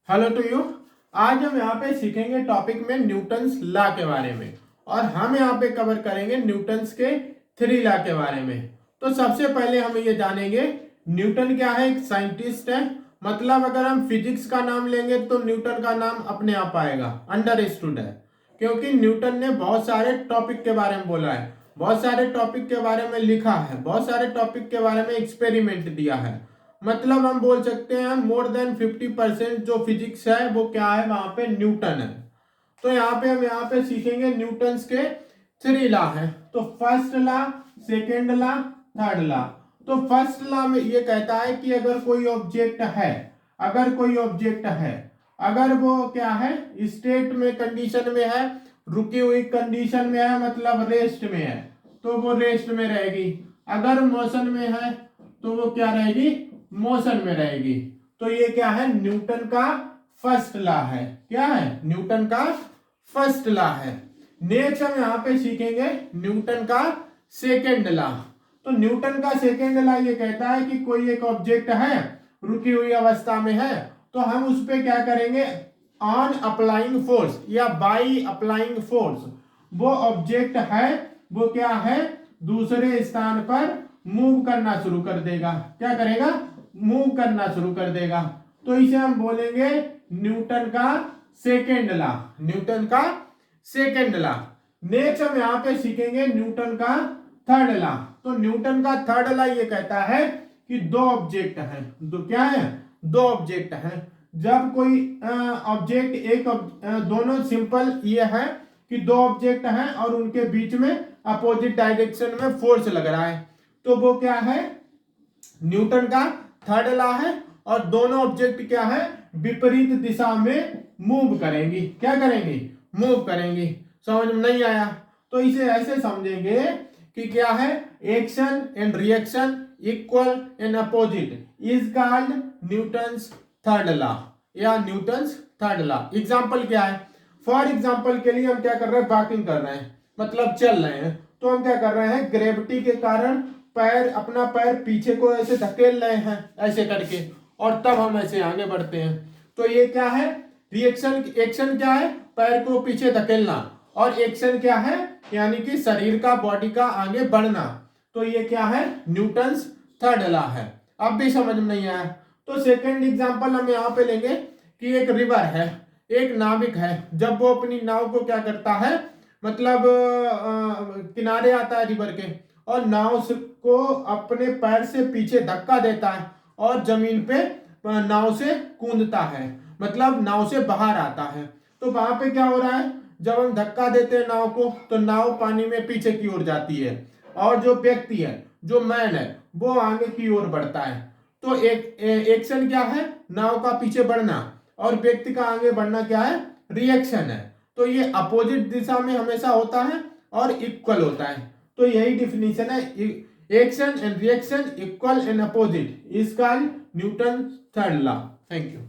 Hello to you. आज हम यहाँ पे सीखेंगे टॉपिक में न्यूटन्स लॉ के बारे में और हम यहाँ पे कवर करेंगे न्यूटन्स के 3 लॉ के बारे में। तो सबसे पहले हम ये जानेंगे न्यूटन क्या है। एक साइंटिस्ट है, मतलब अगर हम फिजिक्स का नाम लेंगे तो न्यूटन का नाम अपने आप आएगा, अंडरस्टूड है, क्योंकि न्यूटन ने बहुत सारे टॉपिक के बारे में बोला है, बहुत सारे टॉपिक के बारे में लिखा है, बहुत सारे टॉपिक के बारे में एक्सपेरिमेंट दिया है। मतलब हम बोल सकते हैं मोर देन 50% जो फिजिक्स है वो क्या है, वहां पे न्यूटन है। तो हम यहाँ पे सीखेंगे न्यूटन्स के 3 लॉ है। तो first law, second law, third law. तो फर्स्ट लॉ में ये कहता है कि अगर कोई ऑब्जेक्ट है, अगर वो क्या है, स्टेट में कंडीशन में है, रुकी हुई कंडीशन में है, मतलब रेस्ट में है, तो वो रेस्ट में रहेगी। अगर मोशन में है तो वो क्या रहेगी, मोशन में रहेगी। तो ये क्या है, न्यूटन का फर्स्ट लॉ है। क्या है, न्यूटन का फर्स्ट लॉ है। नेक्स्ट हम यहाँ पे सीखेंगे न्यूटन का सेकेंड लॉ। तो न्यूटन का सेकेंड लॉ ये कहता है कि कोई एक ऑब्जेक्ट है, रुकी हुई अवस्था में है, तो हम उस पे क्या करेंगे, ऑन अप्लाइंग फोर्स या बाई अप्लाइंग फोर्स, वो ऑब्जेक्ट है वो क्या है, दूसरे स्थान पर मूव करना शुरू कर देगा। क्या करेगा, मूव करना शुरू कर देगा। तो इसे हम बोलेंगे न्यूटन का सेकेंड लॉ, न्यूटन का सेकेंड लॉ। नेक्स्ट हम यहाँ पे सीखेंगे न्यूटन का थर्ड लॉ। तो न्यूटन का थर्ड लॉ ये कहता है कि दो ऑब्जेक्ट हैं, दो क्या है, दो ऑब्जेक्ट हैं। जब कोई ऑब्जेक्ट दोनों सिंपल ये है कि दो ऑब्जेक्ट हैं और उनके बीच में अपोजिट डायरेक्शन में फोर्स लग रहा है, तो वो क्या है, न्यूटन का थर्ड लॉ है। और दोनों ऑब्जेक्ट क्या है, विपरीत दिशा में मूव करेंगी। क्या करेंगी, मूव करेंगी। समझ में नहीं आया तो इसे ऐसे समझेंगे कि क्या है, action and reaction equal and opposite is called Newton's third law या न्यूटन्स थर्ड लॉ। एग्जाम्पल क्या है, फॉर एग्जाम्पल के लिए हम क्या कर रहे हैं, वॉकिंग कर रहे हैं, मतलब चल रहे हैं। तो हम क्या कर रहे हैं, ग्रेविटी के कारण अपना पैर पीछे को ऐसे धकेल रहे हैं ऐसे करके, और तब हम ऐसे आगे बढ़ते हैं। तो ये क्या है, रिएक्शन, एक्शन क्या है, पैर को पीछे धकेलना, और एक्शन क्या है, यानी कि शरीर का, बॉडी का आगे बढ़ना। तो ये क्या है, न्यूटन्स थर्ड लॉ है। अब भी समझ में नहीं आया तो सेकंड एग्जांपल हम यहाँ पे लेंगे कि एक रिवर है, एक नाविक है। जब वो अपनी नाव को क्या करता है, मतलब किनारे आता है रिवर के, और नाव को अपने पैर से पीछे धक्का देता है और जमीन पे नाव से कूदता है, मतलब नाव से बाहर आता है। तो वहां पे क्या हो रहा है, जब हम धक्का देते हैं नाव को तो नाव पानी में पीछे की ओर जाती है, और जो व्यक्ति है, जो मैन है, वो आगे की ओर बढ़ता है। तो एक एक्शन क्या है, नाव का पीछे बढ़ना, और व्यक्ति का आगे बढ़ना क्या है, रिएक्शन है। तो ये अपोजिट दिशा में हमेशा होता है और इक्वल होता है। तो यही डिफिनीशन है, action and reaction equal and opposite is called Newton third law. Thank you.